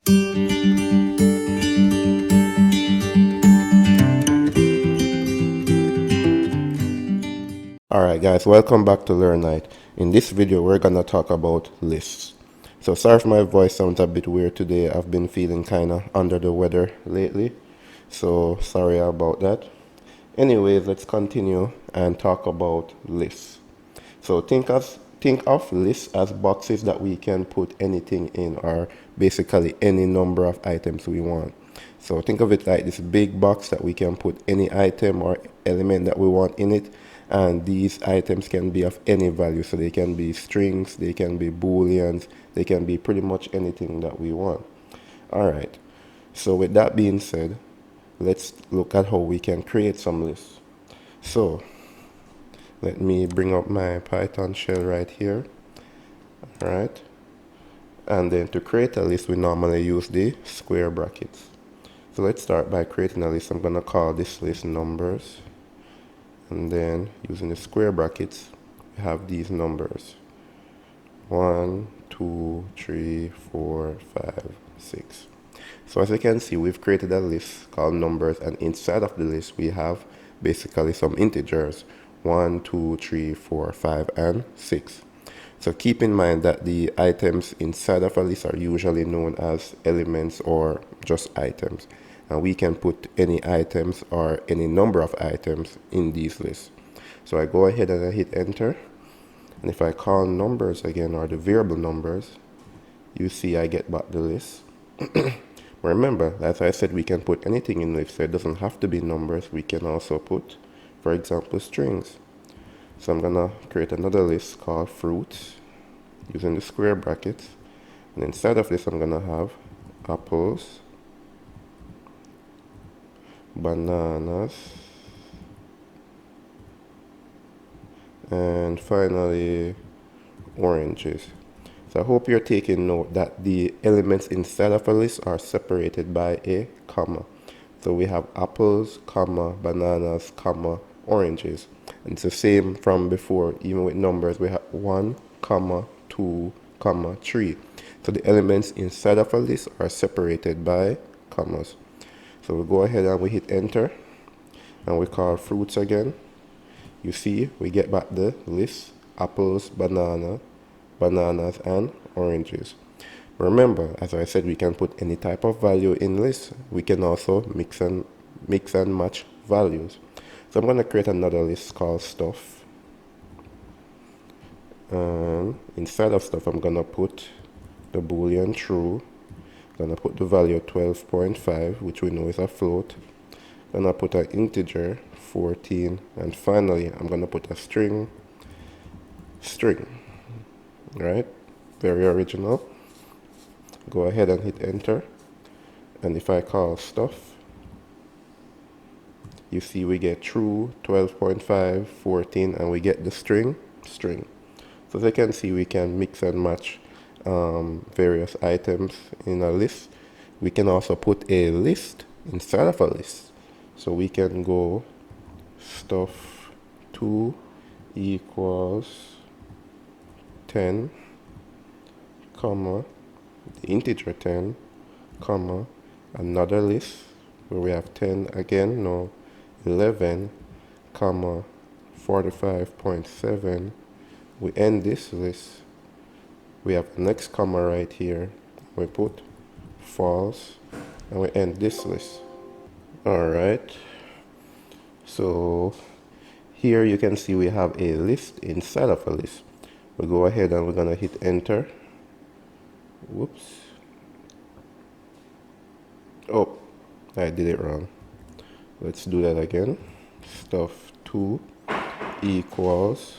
Alright guys, welcome back to Learnlyte. In this video we're gonna talk about lists. So sorry if my voice sounds a bit weird today. I've been feeling kinda under the weather lately. So sorry about that. Anyways, let's continue and talk about lists. So think of lists as boxes that we can put anything in, or basically any number of items we want. So think of it like this big box that we can put any item or element that we want in it, and these items can be of any value. So they can be strings, they can be booleans, they can be pretty much anything that we want. Alright, so with that being said, let's look at how we can create some lists. So let me bring up my Python shell right here. Alright, and then to create a list we normally use the square brackets. So let's start by creating a list. I'm gonna call this list numbers, and then using the square brackets we have these numbers 1, 2, 3, 4, 5, 6. So as you can see, we've created a list called numbers, and inside of the list we have basically some integers 1, 2, 3, 4, 5, and 6. So keep in mind that the items inside of a list are usually known as elements or just items, and we can put any items or any number of items in these lists. So I go ahead and I hit enter, and if I call numbers again, or the variable numbers, you see I get back the list. Remember, as I said, we can put anything in lists, so it doesn't have to be numbers. We can also put, for example, strings. So I'm gonna create another list called fruits using the square brackets, and inside of this I'm gonna have apples, bananas, and finally oranges. So I hope you're taking note that the elements inside of a list are separated by a comma. So we have apples, comma, bananas, comma, oranges. And it's the same from before. Even with numbers, we have 1, comma, 2, comma, 3. So the elements inside of a list are separated by commas. So we go ahead and we hit enter, and we call fruits again. You see we get back the list: apples, bananas, and oranges. Remember, as I said, we can put any type of value in lists. We can also mix and match values. So I'm going to create another list called stuff, and inside of stuff I'm going to put the boolean true. I'm going to put the value 12.5, which we know is a float. I'm going to put an integer 14, and finally I'm going to put a string. Right, very original. Go ahead and hit enter, and if I call stuff, you see we get true, 12.5, 14, and we get the string. So as you can see, we can mix and match various items in a list. We can also put a list inside of a list. So we can go stuff2 equals 10, comma, the integer 10, comma, another list where we have 10 again, no, 11, comma, 45.7. We end this list. We have the next comma right here. We put false, and we end this list. Alright, so here you can see we have a list inside of a list. We go ahead and we're gonna hit enter. Whoops. Oh, I did it wrong. Let's do that again. Stuff2 equals,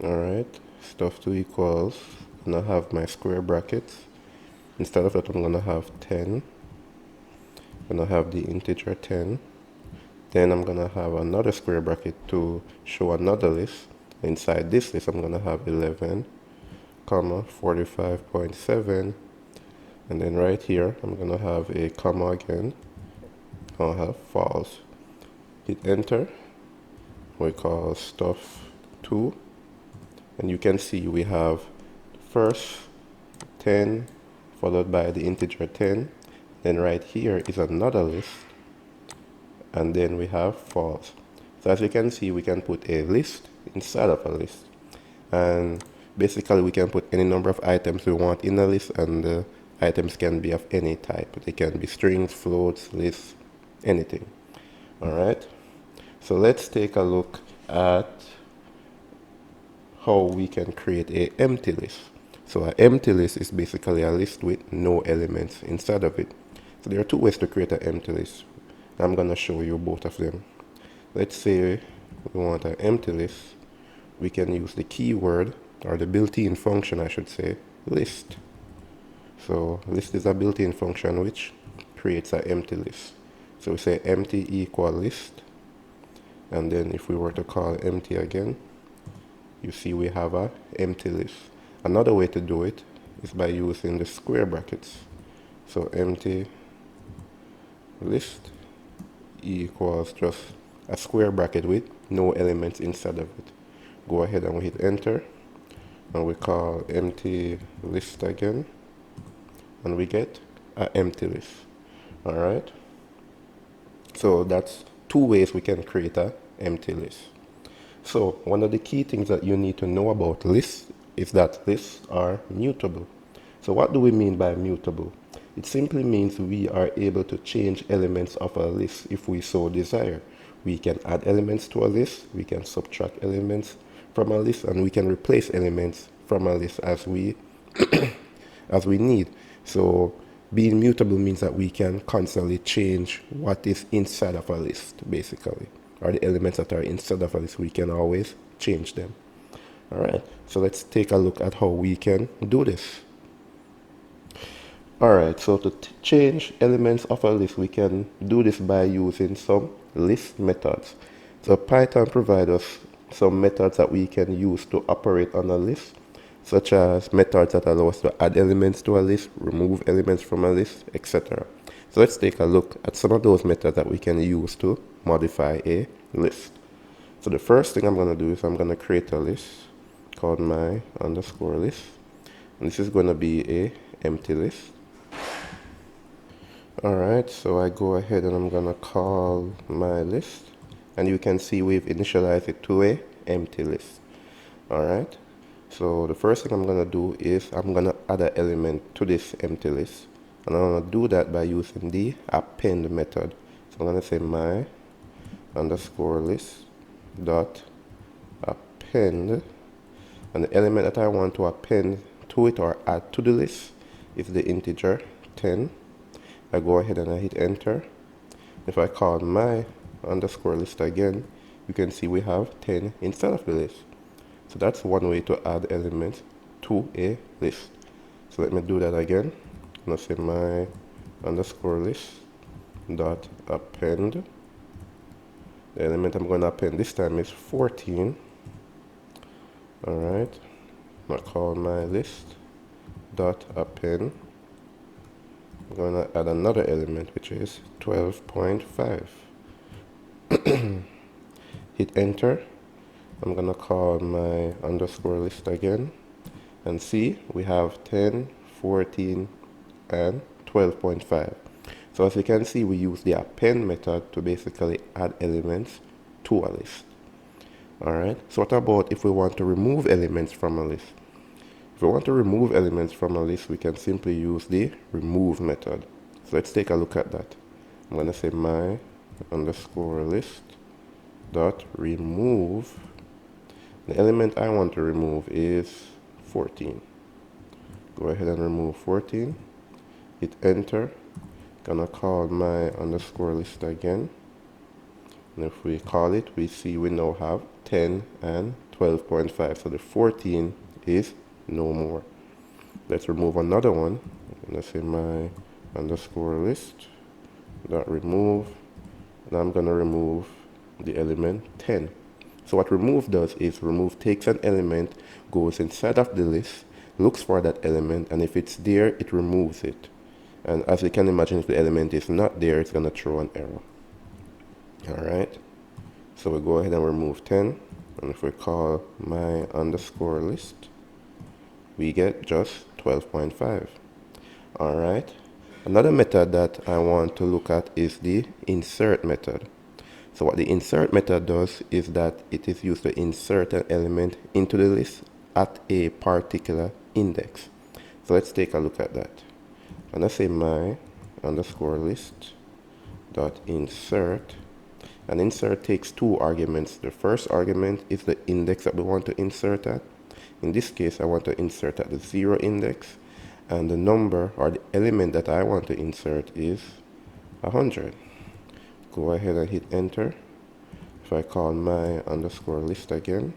alright, stuff2 equals, I'm gonna have my square brackets. Instead of that I'm gonna have 10. I'm gonna have the integer 10. Then I'm gonna have another square bracket to show another list. Inside this list I'm gonna have 11, comma, 45.7, and then right here I'm gonna have a comma again. I'll have false. Hit enter. We call stuff2, and you can see we have first 10, followed by the integer 10. Then right here is another list, and then we have false. So as you can see, we can put a list inside of a list, and basically we can put any number of items we want in a list, and the items can be of any type. They can be strings, floats, lists, anything. All right, so let's take a look at how we can create a empty list. So an empty list is basically a list with no elements inside of it. So there are two ways to create an empty list. I'm going to show you both of them. Let's say we want an empty list. We can use the keyword, or the built-in function I should say, list. So list is a built-in function which creates an empty list. So we say empty equal list, and then if we were to call empty again, you see we have a empty list. Another way to do it is by using the square brackets. So empty list equals just a square bracket with no elements inside of it. Go ahead and we hit enter, and we call empty list again, and we get an empty list. All right, so that's two ways we can create an empty list. So one of the key things that you need to know about lists is that lists are mutable. So what do we mean by mutable? It simply means we are able to change elements of a list if we so desire. We can add elements to a list, we can subtract elements from a list, and we can replace elements from a list as we as we need. So being mutable means that we can constantly change what is inside of a list, basically, or the elements that are inside of a list. We can always change them. All right, so let's take a look at how we can do this. All right, so to change elements of a list, we can do this by using some list methods. So Python provides us some methods that we can use to operate on a list, such as methods that allow us to add elements to a list, remove elements from a list, etc. So let's take a look at some of those methods that we can use to modify a list. So the first thing I'm going to do is I'm going to create a list called my underscore list, and this is going to be a empty list. Alright, so I go ahead and I'm gonna call my list, and you can see we've initialized it to a empty list. Alright, so the first thing I'm gonna do is I'm gonna add an element to this empty list, and I'm gonna do that by using the append method. So I'm gonna say my underscore list dot append, and the element that I want to append to it or add to the list is the integer 10. I go ahead and I hit enter. If I call my underscore list again, you can see we have 10 instead of the list. So that's one way to add elements to a list. So let me do that again. I'm going to say my underscore list dot append. The element I'm going to append this time is 14. Alright, I'm going to call my list dot append. I'm going to add another element, which is 12.5. Hit enter. I'm going to call my underscore list again, and see we have 10, 14, and 12.5. So as you can see, we use the append method to basically add elements to a list. Alright, so what about if we want to remove elements from a list? If we want to remove elements from a list, we can simply use the remove method. So let's take a look at that. I'm going to say my underscore list dot remove. The element I want to remove is 14. Go ahead and remove 14. Hit enter. Gonna call my underscore list again. And if we call it, we see we now have 10 and 12.5. So the 14 is no more. Let's remove another one. I'm gonna say my underscore list dot remove, and I'm gonna remove the element 10. So what remove does is remove takes an element, goes inside of the list, looks for that element, and if it's there, it removes it. And as you can imagine, if the element is not there, it's gonna throw an error. Alright, so we go ahead and remove 10, and if we call my underscore list, we get just 12.5. All right. Another method that I want to look at is the insert method. So what the insert method does is that it is used to insert an element into the list at a particular index. So let's take a look at that. I'm going to say my underscore list dot insert. And insert takes two arguments. The first argument is the index that we want to insert at. In this case, I want to insert at the 0 index. And the number or the element that I want to insert is 100. Go ahead and hit enter. If I call my underscore list again,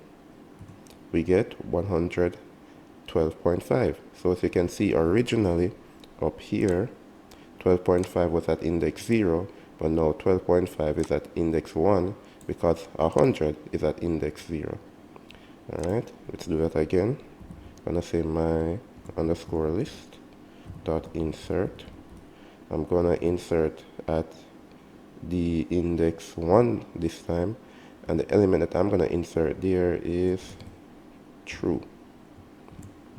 we get 112.5. So as you can see, originally up here, 12.5 was at index 0, but now 12.5 is at index 1 because 100 is at index 0. Alright, let's do that again. I'm going to say my underscore list dot insert. I'm going to insert at the index 1 this time, and the element that I'm going to insert there is true.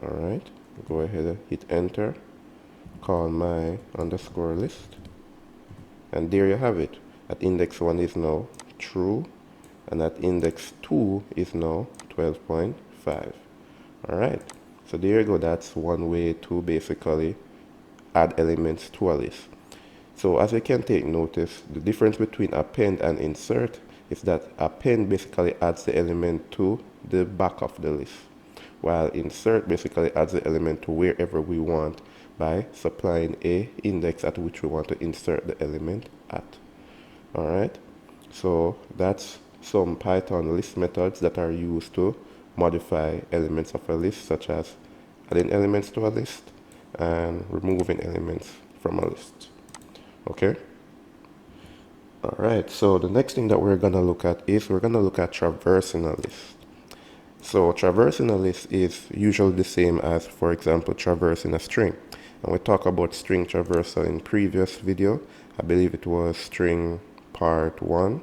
Alright, go ahead and hit enter, call my underscore list, and there you have it. At index 1 is now true, and at index 2 is now 12.5. Alright, so there you go. That's one way to basically add elements to a list. So as you can take notice, the difference between append and insert is that append basically adds the element to the back of the list, while insert basically adds the element to wherever we want by supplying a index at which we want to insert the element at. Alright, so that's some Python list methods that are used to modify elements of a list, such as adding elements to a list and removing elements from a list. Okay. All right. So the next thing that we're going to look at is we're going to look at traversing a list. So traversing a list is usually the same as, for example, traversing a string. And we talked about string traversal in previous video. I believe it was string part 1.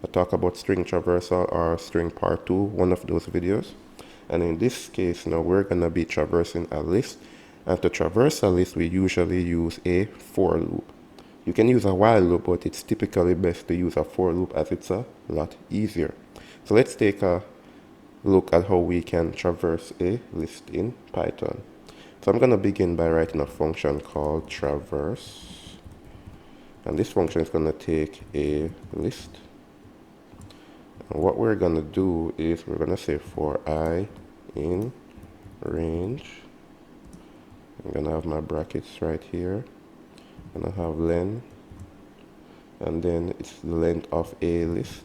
I talked about string traversal or string part 2, one of those videos. And in this case now we're going to be traversing a list. And to traverse a list, we usually use a for loop. You can use a while loop, but it's typically best to use a for loop as it's a lot easier. So let's take a look at how we can traverse a list in Python. So I'm going to begin by writing a function called traverse. And this function is going to take a list. And what we're going to do is we're going to say for I in range. I'm going to have my brackets right here. I'm going to have len, and then it's the length of a list.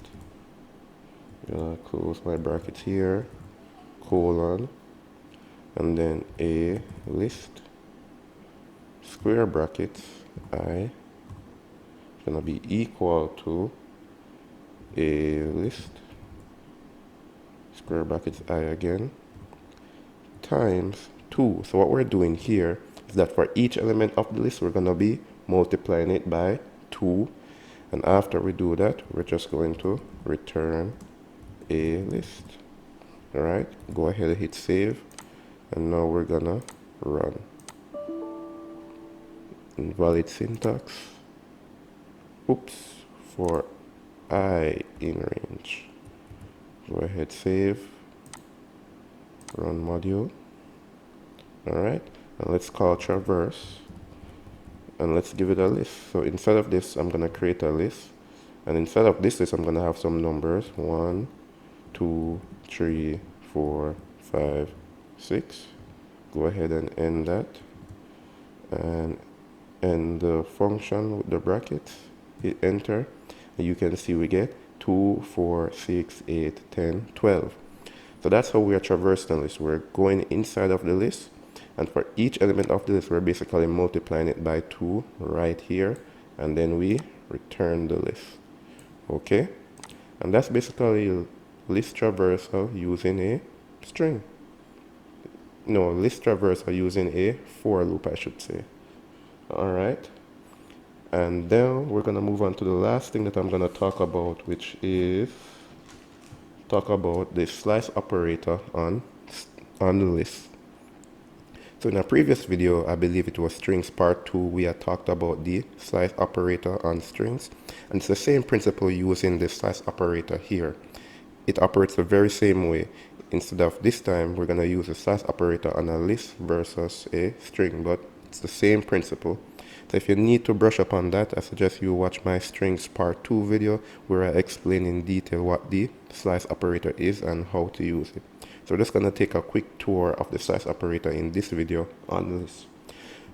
I'm going to close my brackets here, colon, and then a list, square brackets, I, is going to be equal to a list, square brackets I again, times 2. So what we're doing here is that for each element of the list, we're going to be multiplying it by 2. And after we do that, we're just going to return a list. All right, go ahead and hit save. And now we're going to run. Invalid syntax. Oops, for I in range. Go ahead, save. Run module. All right, and let's call traverse. And let's give it a list. So instead of this, I'm going to create a list. And instead of this list, I'm going to have some numbers. 1, 2, 3, 4, 5, 6. Go ahead and end that. And end the function with the brackets. Hit enter. And you can see we get 2, 4, 6, 8, 10, 12. So that's how we are traversing the list. We're going inside of the list. And for each element of the list, we're basically multiplying it by 2 right here. And then we return the list. Okay? And that's basically list traversal using a string. No, list traversal using a for loop, I should say. Alright. And then we're going to move on to the last thing that I'm going to talk about, which is talk about the slice operator on the list. So So in a previous video, I believe it was strings part 2, we had talked about the slice operator on strings. And it's the same principle using the slice operator here. It operates the very same way. Instead of this time, we're going to use a slice operator on a list versus a string, but it's the same principle. So if you need to brush up on that, I suggest you watch my strings part 2 video where I explain in detail what the slice operator is and how to use it. So we're just going to take a quick tour of the slice operator in this video on this.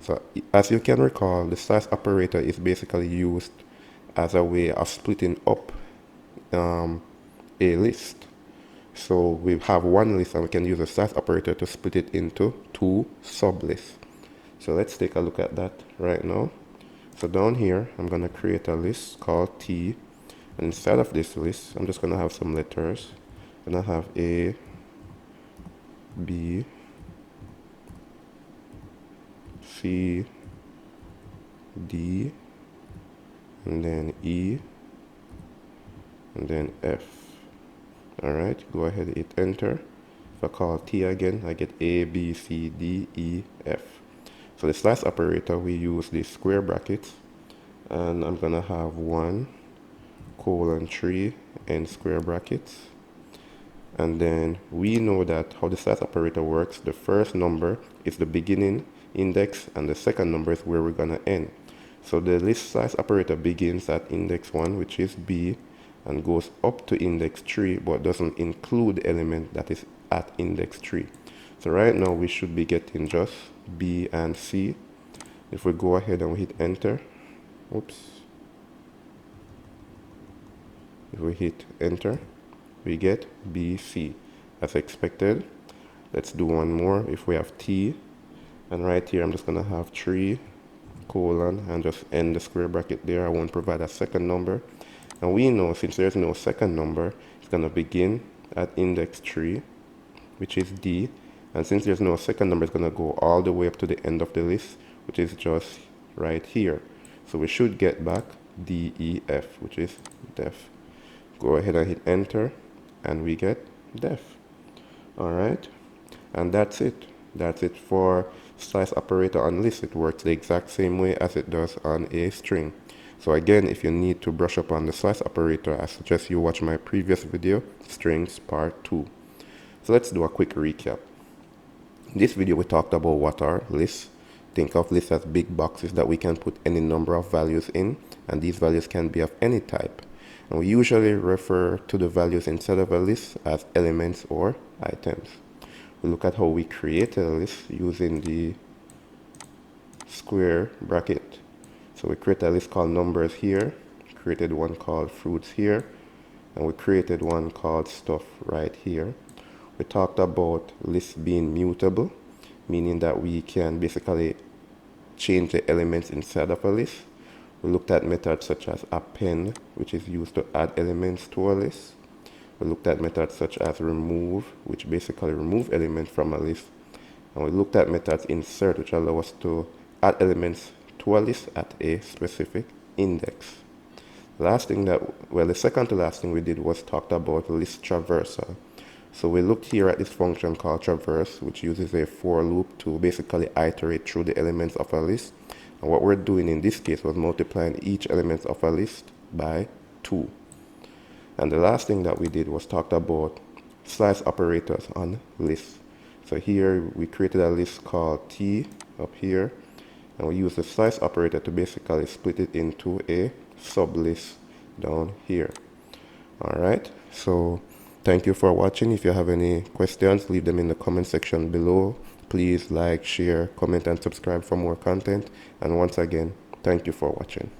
So as you can recall, the slice operator is basically used as a way of splitting up a list. So we have one list and we can use a slice operator to split it into 2 sublists. So let's take a look at that right now. So down here, I'm going to create a list called T. And inside of this list, I'm just going to have some letters. I'm going to have A, B, C, D, and then E, and then F. Alright, go ahead and hit enter. If I call T again, I get A, B, C, D, E, F. So the slice operator, we use the square brackets, and I'm gonna have 1 colon 3 and square brackets. And then we know that how the slice operator works. The first number is the beginning index and the second number is where we're gonna end. So the list slice operator begins at index 1, which is B, and goes up to index 3, but doesn't include the element that is at index 3. So right now we should be getting just B and C. If we go ahead and we hit enter, oops. If we hit enter, we get B, C as expected. Let's do one more. If we have T, and right here I'm just gonna have 3 colon and just end the square bracket there. I won't provide a second number. And we know since there's no second number, it's gonna begin at index 3, which is D. And since there's no second number, it's going to go all the way up to the end of the list, which is just right here. So we should get back D, E, F, which is def. Go ahead and hit enter, and we get def. Alright, and that's it. That's it for slice operator on list. It works the exact same way as it does on a string. So again, if you need to brush up on the slice operator, I suggest you watch my previous video, strings part 2. So let's do a quick recap. In this video, we talked about what are lists. Think of lists as big boxes that we can put any number of values in, and these values can be of any type. And we usually refer to the values inside of a list as elements or items. We look at how we created a list using the square bracket. So we created a list called numbers here, created one called fruits here, and we created one called stuff right here. We talked about lists being mutable, meaning that we can basically change the elements inside of a list. We looked at methods such as append, which is used to add elements to a list. We looked at methods such as remove, which basically remove elements from a list. And we looked at methods insert, which allow us to add elements to a list at a specific index. The second to last thing we did was talked about list traversal. So we looked here at this function called traverse, which uses a for loop to basically iterate through the elements of a list. And what we're doing in this case was multiplying each element of a list by 2. And the last thing that we did was talked about slice operators on lists. So here we created a list called T up here, and we use the slice operator to basically split it into a sublist down here. Alright, so thank you for watching. If you have any questions, leave them in the comment section below. Please like, share, comment, and subscribe for more content. And once again, thank you for watching.